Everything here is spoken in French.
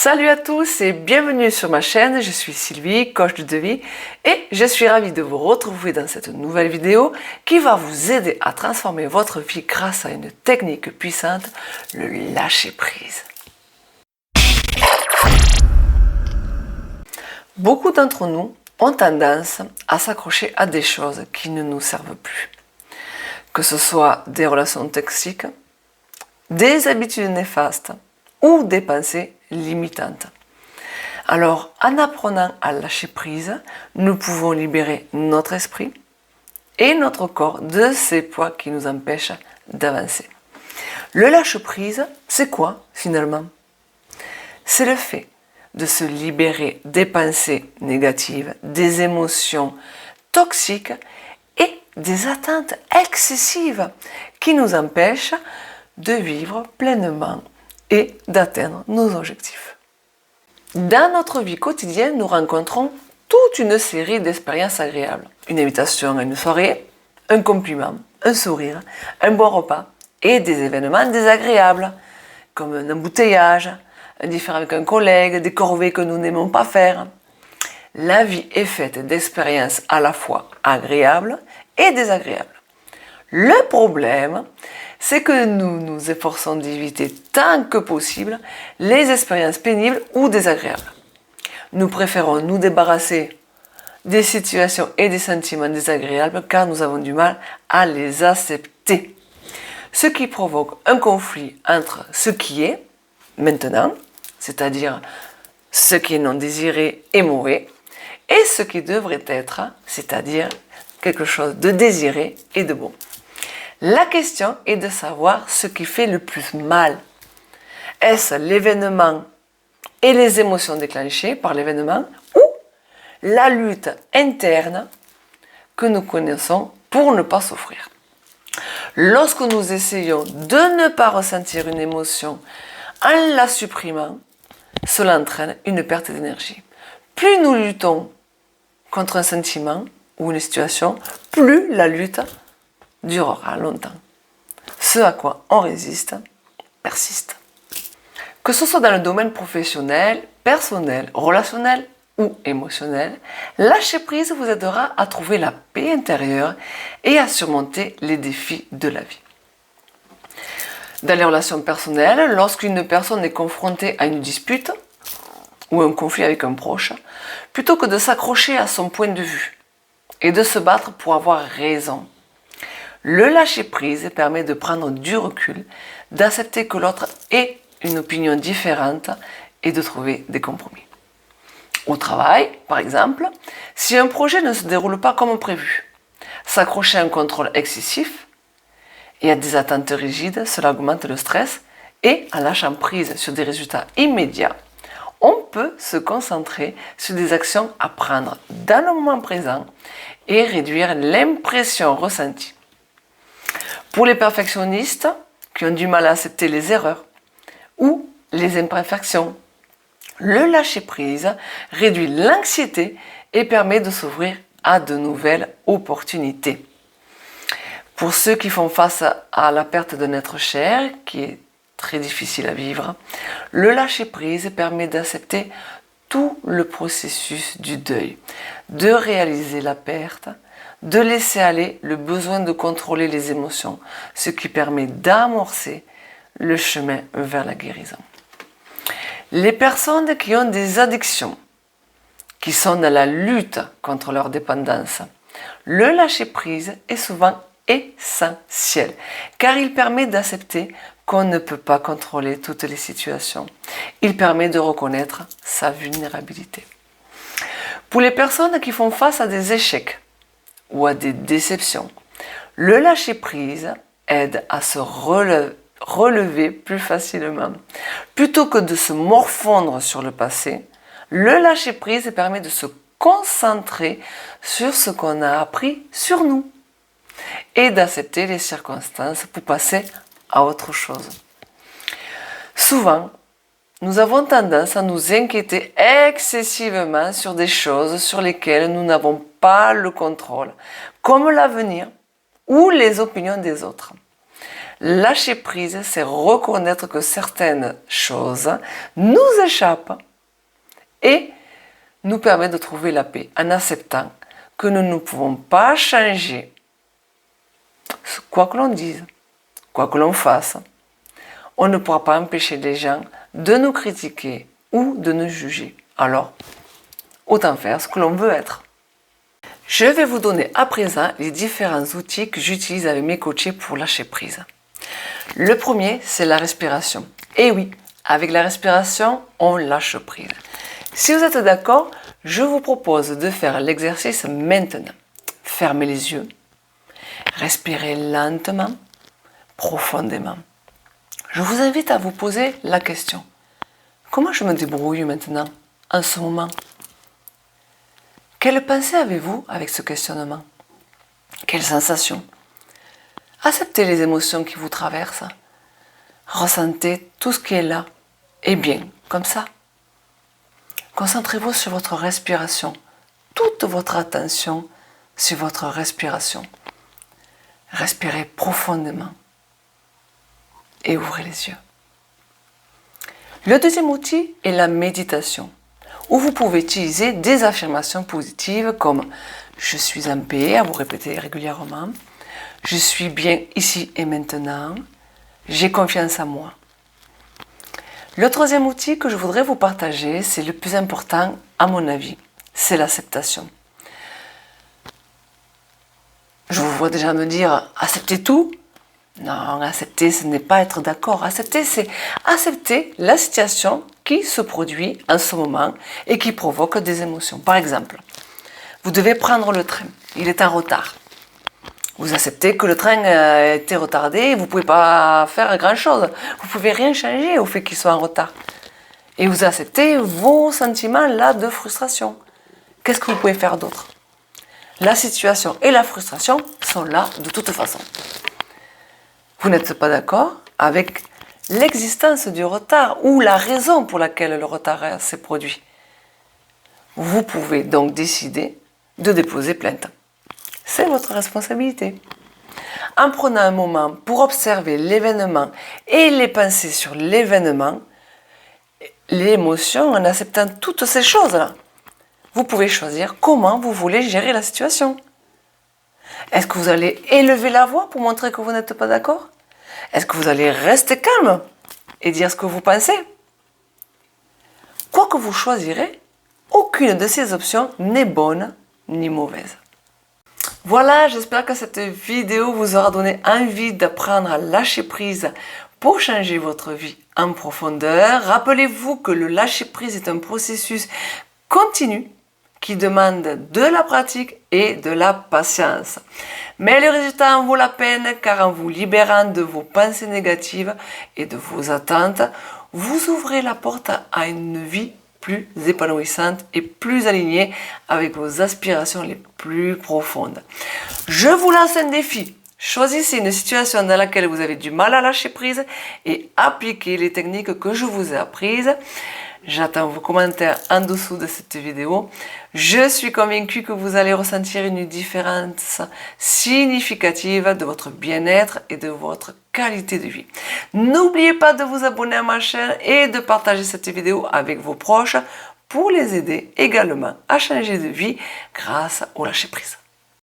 Salut à tous et bienvenue sur ma chaîne, je suis Sylvie, coach de vie et je suis ravie de vous retrouver dans cette nouvelle vidéo qui va vous aider à transformer votre vie grâce à une technique puissante, le lâcher-prise. Beaucoup d'entre nous ont tendance à s'accrocher à des choses qui ne nous servent plus. Que ce soit des relations toxiques, des habitudes néfastes ou des pensées limitantes. Alors, en apprenant à lâcher prise, nous pouvons libérer notre esprit et notre corps de ces poids qui nous empêchent d'avancer. Le lâcher-prise, c'est quoi finalement? C'est le fait de se libérer des pensées négatives, des émotions toxiques et des attentes excessives qui nous empêchent de vivre pleinement et d'atteindre nos objectifs. Dans notre vie quotidienne, nous rencontrons toute une série d'expériences agréables. Une invitation à une soirée, un compliment, un sourire, un bon repas et des événements désagréables, comme un embouteillage, un différend avec un collègue, des corvées que nous n'aimons pas faire. La vie est faite d'expériences à la fois agréables et désagréables. Le problème, c'est que nous nous efforçons d'éviter tant que possible les expériences pénibles ou désagréables. Nous préférons nous débarrasser des situations et des sentiments désagréables car nous avons du mal à les accepter. Ce qui provoque un conflit entre ce qui est maintenant, c'est-à-dire ce qui est non désiré et mauvais, et ce qui devrait être, c'est-à-dire quelque chose de désiré et de bon. La question est de savoir ce qui fait le plus mal. Est-ce l'événement et les émotions déclenchées par l'événement ou la lutte interne que nous connaissons pour ne pas souffrir? Lorsque nous essayons de ne pas ressentir une émotion en la supprimant, cela entraîne une perte d'énergie. Plus nous luttons contre un sentiment ou une situation, plus la lutte durera longtemps. Ce à quoi on résiste persiste. Que ce soit dans le domaine professionnel, personnel, relationnel ou émotionnel, lâcher prise vous aidera à trouver la paix intérieure et à surmonter les défis de la vie. Dans les relations personnelles, lorsqu'une personne est confrontée à une dispute ou un conflit avec un proche, plutôt que de s'accrocher à son point de vue et de se battre pour avoir raison, le lâcher-prise permet de prendre du recul, d'accepter que l'autre ait une opinion différente et de trouver des compromis. Au travail, par exemple, si un projet ne se déroule pas comme prévu, s'accrocher à un contrôle excessif et à des attentes rigides, cela augmente le stress et en lâchant prise sur des résultats immédiats, on peut se concentrer sur des actions à prendre dans le moment présent et réduire l'impression ressentie. Pour les perfectionnistes qui ont du mal à accepter les erreurs ou les imperfections, le lâcher-prise réduit l'anxiété et permet de s'ouvrir à de nouvelles opportunités. Pour ceux qui font face à la perte d'un être cher, qui est très difficile à vivre, le lâcher-prise permet d'accepter tout le processus du deuil, de réaliser la perte, de laisser aller le besoin de contrôler les émotions, ce qui permet d'amorcer le chemin vers la guérison. Les personnes qui ont des addictions, qui sont dans la lutte contre leur dépendance, le lâcher-prise est souvent essentiel, car il permet d'accepter qu'on ne peut pas contrôler toutes les situations. Il permet de reconnaître sa vulnérabilité. Pour les personnes qui font face à des échecs, ou à des déceptions, le lâcher-prise aide à se relever plus facilement. Plutôt que de se morfondre sur le passé, le lâcher-prise permet de se concentrer sur ce qu'on a appris sur nous et d'accepter les circonstances pour passer à autre chose. Souvent, nous avons tendance à nous inquiéter excessivement sur des choses sur lesquelles nous n'avons pas le contrôle, comme l'avenir ou les opinions des autres. Lâcher prise, c'est reconnaître que certaines choses nous échappent et nous permettent de trouver la paix en acceptant que nous ne pouvons pas changer quoi que l'on dise, quoi que l'on fasse. On ne pourra pas empêcher les gens de nous critiquer ou de nous juger. Alors, autant faire ce que l'on veut être. Je vais vous donner à présent les différents outils que j'utilise avec mes coachés pour lâcher prise. Le premier, c'est la respiration. Et oui, avec la respiration, on lâche prise. Si vous êtes d'accord, je vous propose de faire l'exercice maintenant. Fermez les yeux, respirez lentement, profondément. Je vous invite à vous poser la question. Comment je me débrouille maintenant, en ce moment? Quelle pensée avez-vous avec ce questionnement? Quelle sensation? Acceptez les émotions qui vous traversent. Ressentez tout ce qui est là, et bien, comme ça. Concentrez-vous sur votre respiration, toute votre attention sur votre respiration. Respirez profondément et ouvrez les yeux. Le deuxième outil est la méditation, où vous pouvez utiliser des affirmations positives comme « Je suis en paix » à vous répéter régulièrement, « Je suis bien ici et maintenant »,« J'ai confiance en moi ». Le troisième outil que je voudrais vous partager, c'est le plus important à mon avis, c'est l'acceptation. Je vous vois déjà me dire « Acceptez tout ». Non, accepter, ce n'est pas être d'accord. Accepter, c'est accepter la situation qui se produit en ce moment et qui provoque des émotions. Par exemple, vous devez prendre le train, il est en retard. Vous acceptez que le train a été retardé, vous ne pouvez pas faire grand-chose. Vous ne pouvez rien changer au fait qu'il soit en retard. Et vous acceptez vos sentiments là de frustration. Qu'est-ce que vous pouvez faire d'autre? La situation et la frustration sont là de toute façon. Vous n'êtes pas d'accord avec l'existence du retard ou la raison pour laquelle le retard s'est produit. Vous pouvez donc décider de déposer plainte. C'est votre responsabilité. En prenant un moment pour observer l'événement et les pensées sur l'événement, l'émotion, en acceptant toutes ces choses-là, vous pouvez choisir comment vous voulez gérer la situation. Est-ce que vous allez élever la voix pour montrer que vous n'êtes pas d'accord? Est-ce que vous allez rester calme et dire ce que vous pensez? Quoi que vous choisirez, aucune de ces options n'est bonne ni mauvaise. Voilà, j'espère que cette vidéo vous aura donné envie d'apprendre à lâcher prise pour changer votre vie en profondeur. Rappelez-vous que le lâcher prise est un processus continu qui demande de la pratique et de la patience. Mais le résultat en vaut la peine car en vous libérant de vos pensées négatives et de vos attentes, vous ouvrez la porte à une vie plus épanouissante et plus alignée avec vos aspirations les plus profondes. Je vous lance un défi. Choisissez une situation dans laquelle vous avez du mal à lâcher prise et appliquez les techniques que je vous ai apprises. J'attends vos commentaires en dessous de cette vidéo. Je suis convaincue que vous allez ressentir une différence significative de votre bien-être et de votre qualité de vie. N'oubliez pas de vous abonner à ma chaîne et de partager cette vidéo avec vos proches pour les aider également à changer de vie grâce au lâcher prise.